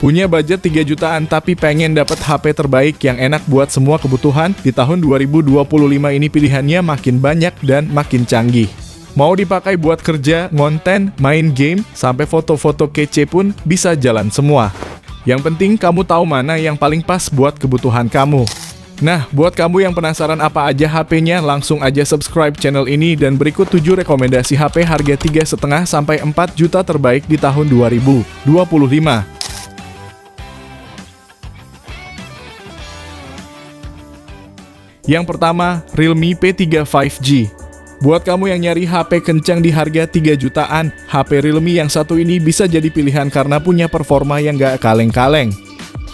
Punya budget 3 jutaan tapi pengen dapat HP terbaik yang enak buat semua kebutuhan? Di tahun 2025 ini pilihannya makin banyak dan makin canggih. Mau dipakai buat kerja, ngonten, main game, sampai foto-foto kece pun bisa jalan semua. Yang penting kamu tahu mana yang paling pas buat kebutuhan kamu. Nah, buat kamu yang penasaran apa aja HP-nya, langsung aja subscribe channel ini dan berikut 7 rekomendasi HP harga 3,5 sampai 4 juta terbaik di tahun 2025. Yang pertama, Realme P3 5G. Buat kamu yang nyari HP kencang di harga 3 jutaan, HP Realme yang satu ini bisa jadi pilihan karena punya performa yang gak kaleng-kaleng.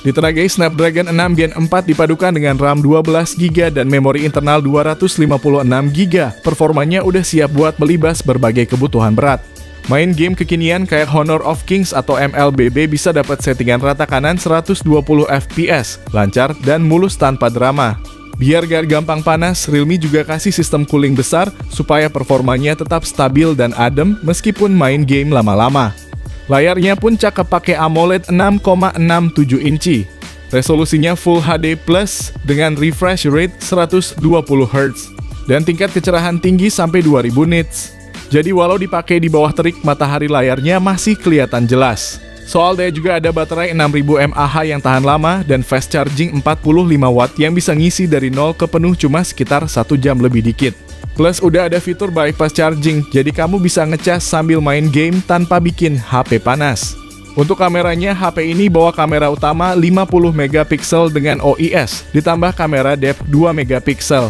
Ditenagai Snapdragon 6 Gen 4 dipadukan dengan RAM 12GB dan memori internal 256GB, performanya udah siap buat melibas berbagai kebutuhan berat. Main game kekinian kayak Honor of Kings atau MLBB bisa dapat settingan rata kanan 120 fps, lancar dan mulus tanpa drama. Biar gak gampang panas, Realme juga kasih sistem cooling besar supaya performanya tetap stabil dan adem meskipun main game lama-lama. Layarnya pun cakep pakai AMOLED 6,67 inci. Resolusinya Full HD Plus dengan refresh rate 120 Hz dan tingkat kecerahan tinggi sampai 2000 nits. Jadi walau dipakai di bawah terik matahari, layarnya masih kelihatan jelas. Soal daya juga ada baterai 6000 mAh yang tahan lama dan fast charging 45 watt yang bisa ngisi dari 0 ke penuh cuma sekitar 1 jam lebih dikit. Plus udah ada fitur bypass charging, jadi kamu bisa ngecas sambil main game tanpa bikin HP panas. Untuk kameranya, HP ini bawa kamera utama 50 megapiksel dengan OIS, ditambah kamera depth 2 megapiksel.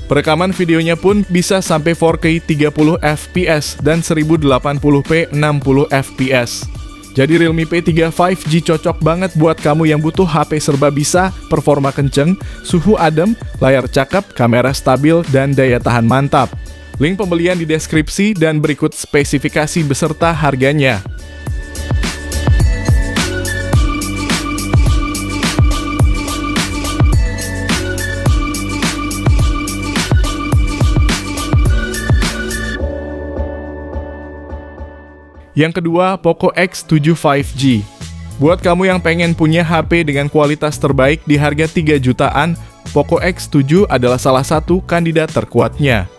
Perekaman videonya pun bisa sampai 4K 30 fps dan 1080p 60 fps. Jadi Realme P3 5G cocok banget buat kamu yang butuh HP serba bisa, performa kenceng, suhu adem, layar cakep, kamera stabil, dan daya tahan mantap. Link pembelian di deskripsi dan berikut spesifikasi beserta harganya. Yang kedua, Poco X7 5G. Buat kamu yang pengen punya HP dengan kualitas terbaik di harga 3 jutaan, Poco X7 adalah salah satu kandidat terkuatnya.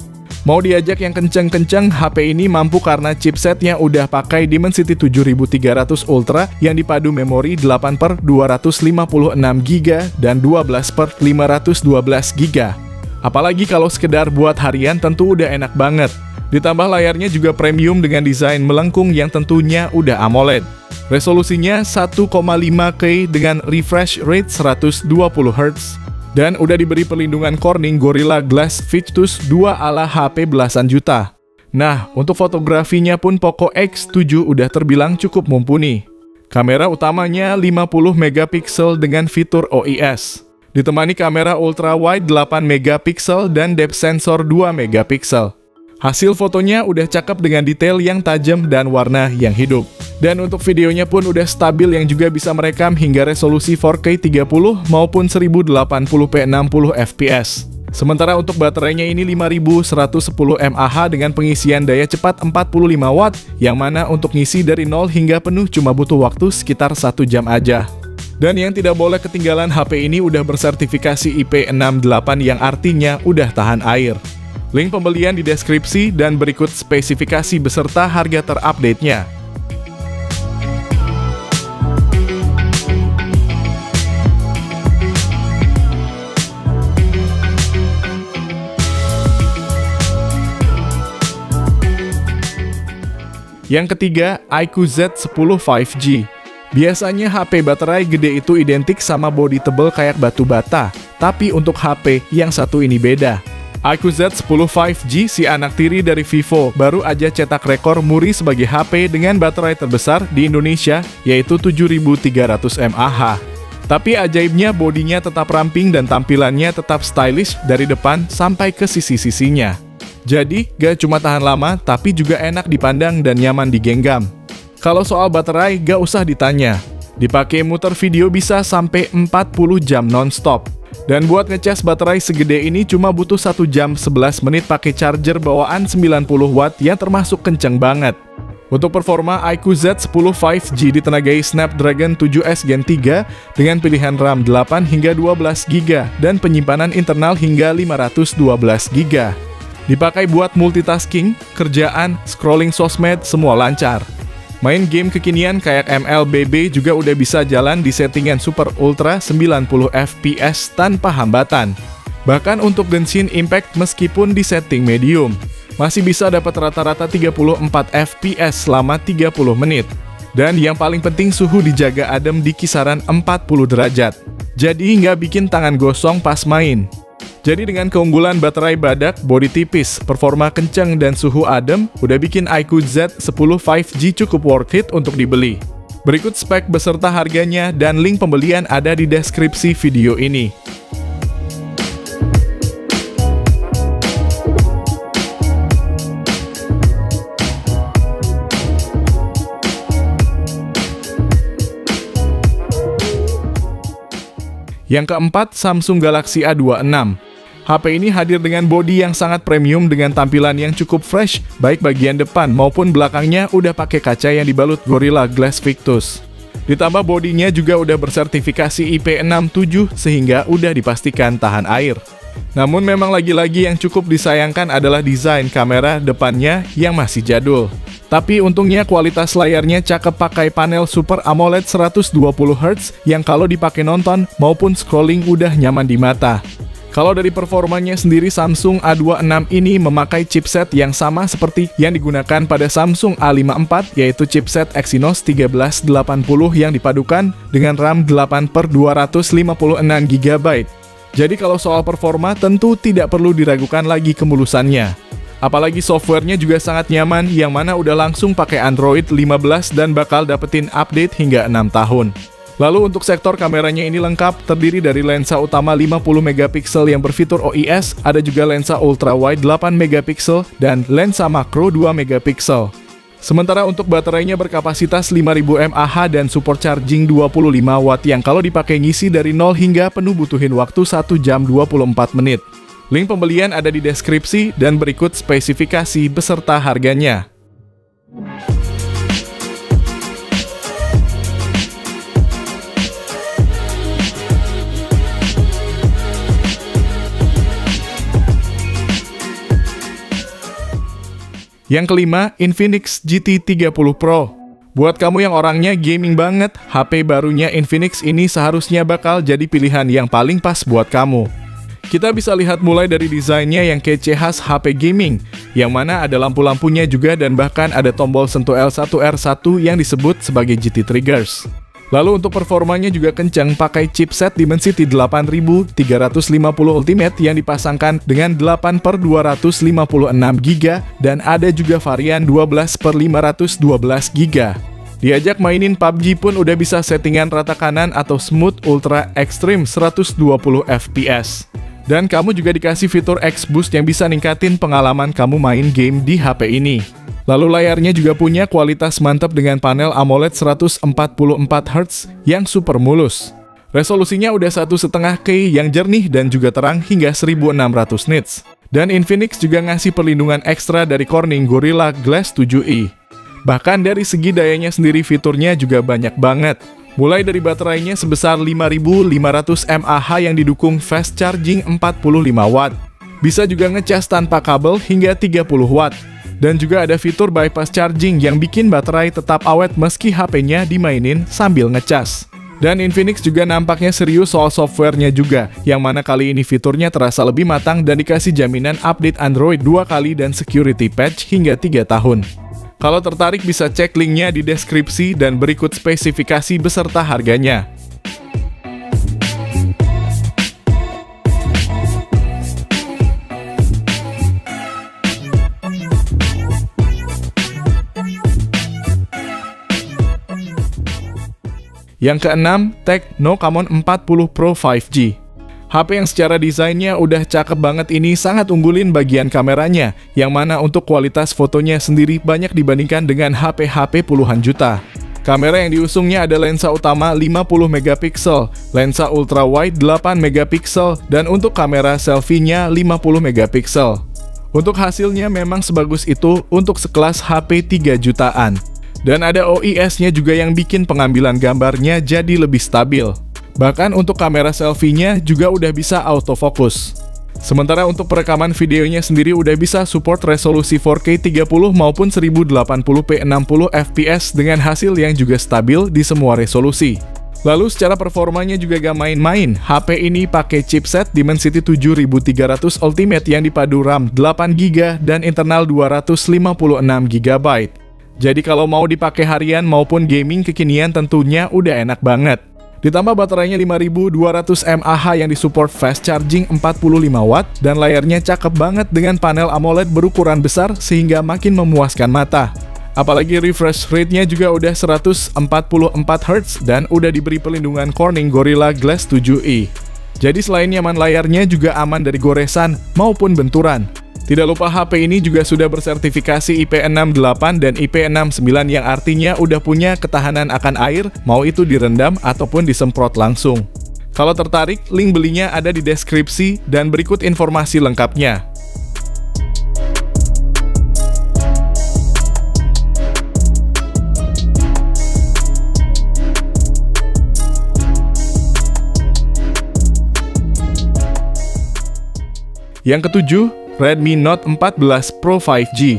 Mau diajak yang kenceng-kenceng, HP ini mampu karena chipsetnya udah pakai Dimensity 7300 Ultra yang dipadu memori 8/256GB dan 12/512GB. Apalagi kalau sekedar buat harian tentu udah enak banget. Ditambah layarnya juga premium dengan desain melengkung yang tentunya udah AMOLED. Resolusinya 1,5K dengan refresh rate 120 Hz. Dan udah diberi perlindungan Corning Gorilla Glass Victus 2 ala HP belasan juta. Nah, untuk fotografinya pun Poco X7 udah terbilang cukup mumpuni. Kamera utamanya 50 megapiksel dengan fitur OIS. Ditemani kamera ultra wide 8 megapiksel dan depth sensor 2 megapiksel. Hasil fotonya udah cakep dengan detail yang tajam dan warna yang hidup. Dan untuk videonya pun udah stabil yang juga bisa merekam hingga resolusi 4K 30 maupun 1080p 60 fps. Sementara untuk baterainya ini 5110 mAh dengan pengisian daya cepat 45 watt, yang mana untuk ngisi dari 0 hingga penuh cuma butuh waktu sekitar 1 jam aja. Dan yang tidak boleh ketinggalan, HP ini udah bersertifikasi IP68 yang artinya udah tahan air. Link pembelian di deskripsi dan berikut spesifikasi beserta harga terupdate-nya. Yang ketiga, iQOO Z10 5G. Biasanya HP baterai gede itu identik sama bodi tebel kayak batu bata, tapi untuk HP yang satu ini beda. iQOO Z10 5G, si anak tiri dari Vivo, baru aja cetak rekor muri sebagai HP dengan baterai terbesar di Indonesia, yaitu 7300 mAh. Tapi ajaibnya bodinya tetap ramping dan tampilannya tetap stylish dari depan sampai ke sisi-sisinya. Jadi, gak cuma tahan lama, tapi juga enak dipandang dan nyaman digenggam. Kalau soal baterai, gak usah ditanya. Dipakai muter video bisa sampai 40 jam non-stop. Dan buat ngecas baterai segede ini cuma butuh 1 jam 11 menit pakai charger bawaan 90 watt yang termasuk kenceng banget. Untuk performa, iQOO Z10 5G ditenagai Snapdragon 7S Gen 3 dengan pilihan RAM 8 hingga 12 GB dan penyimpanan internal hingga 512 GB. Dipakai buat multitasking, kerjaan, scrolling sosmed, semua lancar. Main game kekinian kayak MLBB juga udah bisa jalan di settingan Super Ultra 90 fps tanpa hambatan. Bahkan untuk Genshin Impact meskipun di setting medium, masih bisa dapat rata-rata 34 fps selama 30 menit. Dan yang paling penting suhu dijaga adem di kisaran 40 derajat. Jadi nggak bikin tangan gosong pas main. Jadi dengan keunggulan baterai badak, bodi tipis, performa kencang dan suhu adem, udah bikin iQOO Z10 5G cukup worth it untuk dibeli. Berikut spek beserta harganya dan link pembelian ada di deskripsi video ini. Yang keempat, Samsung Galaxy A26. HP ini hadir dengan bodi yang sangat premium dengan tampilan yang cukup fresh, baik bagian depan maupun belakangnya udah pakai kaca yang dibalut Gorilla Glass Victus. Ditambah bodinya juga udah bersertifikasi IP67 sehingga udah dipastikan tahan air. Namun memang lagi-lagi yang cukup disayangkan adalah desain kamera depannya yang masih jadul. Tapi untungnya kualitas layarnya cakep pakai panel Super AMOLED 120Hz yang kalau dipakai nonton maupun scrolling udah nyaman di mata. Kalau dari performanya sendiri, Samsung A26 ini memakai chipset yang sama seperti yang digunakan pada Samsung A54, yaitu chipset Exynos 1380 yang dipadukan dengan RAM 8/256GB. Jadi kalau soal performa tentu tidak perlu diragukan lagi kemulusannya. Apalagi softwarenya juga sangat nyaman, yang mana udah langsung pakai Android 15 dan bakal dapetin update hingga 6 tahun. Lalu untuk sektor kameranya ini lengkap, terdiri dari lensa utama 50MP yang berfitur OIS, ada juga lensa ultrawide 8MP dan lensa makro 2MP. Sementara untuk baterainya berkapasitas 5000 mAh dan support charging 25 Watt yang kalau dipakai ngisi dari 0 hingga penuh butuhin waktu 1 jam 24 menit. Link pembelian ada di deskripsi dan berikut spesifikasi beserta harganya. Yang kelima, Infinix GT 30 Pro. Buat kamu yang orangnya gaming banget, HP barunya Infinix ini seharusnya bakal jadi pilihan yang paling pas buat kamu. Kita bisa lihat mulai dari desainnya yang kece khas HP gaming, yang mana ada lampu-lampunya juga dan bahkan ada tombol sentuh L1R1 yang disebut sebagai GT Triggers. Lalu untuk performanya juga kencang, pakai chipset Dimensity 8350 Ultimate yang dipasangkan dengan 8/256GB dan ada juga varian 12/512GB. Diajak mainin PUBG pun udah bisa settingan rata kanan atau smooth ultra extreme 120 fps. Dan kamu juga dikasih fitur X-Boost yang bisa ningkatin pengalaman kamu main game di HP ini. Lalu layarnya juga punya kualitas mantap dengan panel AMOLED 144Hz yang super mulus. Resolusinya udah 1,5K yang jernih dan juga terang hingga 1600 nits. Dan Infinix juga ngasih perlindungan ekstra dari Corning Gorilla Glass 7i. Bahkan dari segi dayanya sendiri fiturnya juga banyak banget. Mulai dari baterainya sebesar 5500 mAh yang didukung fast charging 45 Watt. Bisa juga ngecas tanpa kabel hingga 30 Watt. Dan juga ada fitur bypass charging yang bikin baterai tetap awet meski HP-nya dimainin sambil ngecas. Dan Infinix juga nampaknya serius soal softwarenya juga, yang mana kali ini fiturnya terasa lebih matang dan dikasih jaminan update Android 2 kali dan security patch hingga 3 tahun. Kalau tertarik bisa cek linknya di deskripsi dan berikut spesifikasi beserta harganya. Yang keenam, Tecno Camon 40 Pro 5G. HP yang secara desainnya udah cakep banget ini sangat unggulin bagian kameranya, yang mana untuk kualitas fotonya sendiri banyak dibandingkan dengan HP-HP puluhan juta. Kamera yang diusungnya ada lensa utama 50MP, lensa ultrawide 8MP, dan untuk kamera selfie-nya 50MP. Untuk hasilnya memang sebagus itu untuk sekelas HP 3 jutaan. Dan ada OIS-nya juga yang bikin pengambilan gambarnya jadi lebih stabil. Bahkan untuk kamera selfie-nya juga udah bisa autofocus. Sementara untuk perekaman videonya sendiri udah bisa support resolusi 4K 30 maupun 1080p 60 fps dengan hasil yang juga stabil di semua resolusi. Lalu secara performanya juga gak main-main, HP ini pakai chipset Dimensity 7300 Ultimate yang dipadu RAM 8GB dan internal 256GB. Jadi kalau mau dipakai harian maupun gaming kekinian tentunya udah enak banget. Ditambah baterainya 5200 mAh yang disupport fast charging 45W dan layarnya cakep banget dengan panel AMOLED berukuran besar sehingga makin memuaskan mata. Apalagi refresh rate-nya juga udah 144Hz dan udah diberi pelindungan Corning Gorilla Glass 7i. Jadi selain nyaman layarnya juga aman dari goresan maupun benturan. Tidak lupa HP ini juga sudah bersertifikasi IP68 dan IP69 yang artinya udah punya ketahanan akan air, mau itu direndam ataupun disemprot langsung. Kalau tertarik, link belinya ada di deskripsi dan berikut informasi lengkapnya. Yang ketujuh, Redmi Note 14 Pro 5G.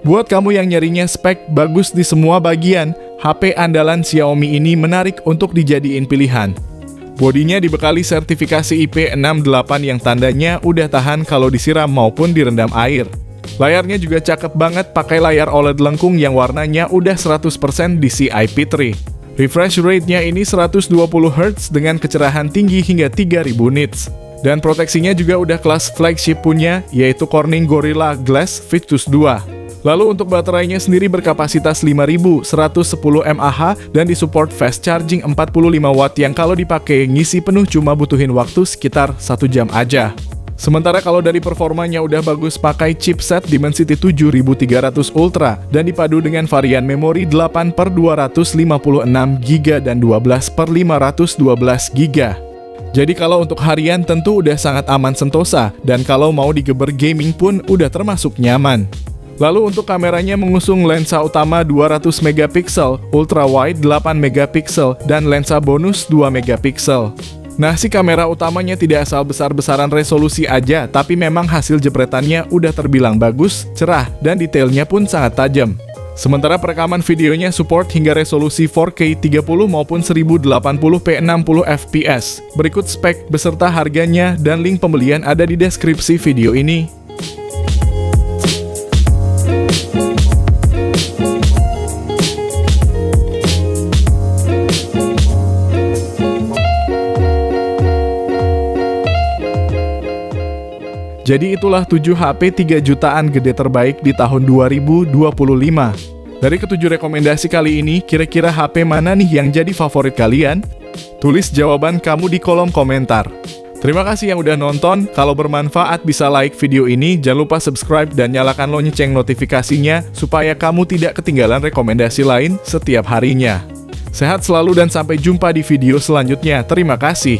Buat kamu yang nyarinya spek bagus di semua bagian, HP andalan Xiaomi ini menarik untuk dijadiin pilihan. Bodinya dibekali sertifikasi IP68 yang tandanya udah tahan kalau disiram maupun direndam air. Layarnya juga cakep banget pakai layar OLED lengkung yang warnanya udah 100% DCI-P3. Refresh rate-nya ini 120Hz dengan kecerahan tinggi hingga 3000 nits. Dan proteksinya juga udah kelas flagship punya, yaitu Corning Gorilla Glass Victus 2. Lalu untuk baterainya sendiri berkapasitas 5110 mAh dan disupport fast charging 45W yang kalau dipakai ngisi penuh cuma butuhin waktu sekitar 1 jam aja. Sementara kalau dari performanya udah bagus pakai chipset Dimensity 7300 Ultra dan dipadu dengan varian memori 8/256GB dan 12/512GB. Jadi kalau untuk harian tentu udah sangat aman sentosa, dan kalau mau digeber gaming pun udah termasuk nyaman. Lalu untuk kameranya mengusung lensa utama 200MP, ultra wide 8MP, dan lensa bonus 2MP. Nah, si kamera utamanya tidak asal besar-besaran resolusi aja, tapi memang hasil jepretannya udah terbilang bagus, cerah, dan detailnya pun sangat tajam. Sementara perekaman videonya support hingga resolusi 4K 30 maupun 1080p 60 fps. Berikut spek beserta harganya dan link pembelian ada di deskripsi video ini. Jadi itulah 7 HP 3 jutaan gede terbaik di tahun 2025. Dari ketujuh rekomendasi kali ini, kira-kira HP mana nih yang jadi favorit kalian? Tulis jawaban kamu di kolom komentar. Terima kasih yang udah nonton, kalau bermanfaat bisa like video ini, jangan lupa subscribe dan nyalakan lonceng notifikasinya supaya kamu tidak ketinggalan rekomendasi lain setiap harinya. Sehat selalu dan sampai jumpa di video selanjutnya. Terima kasih.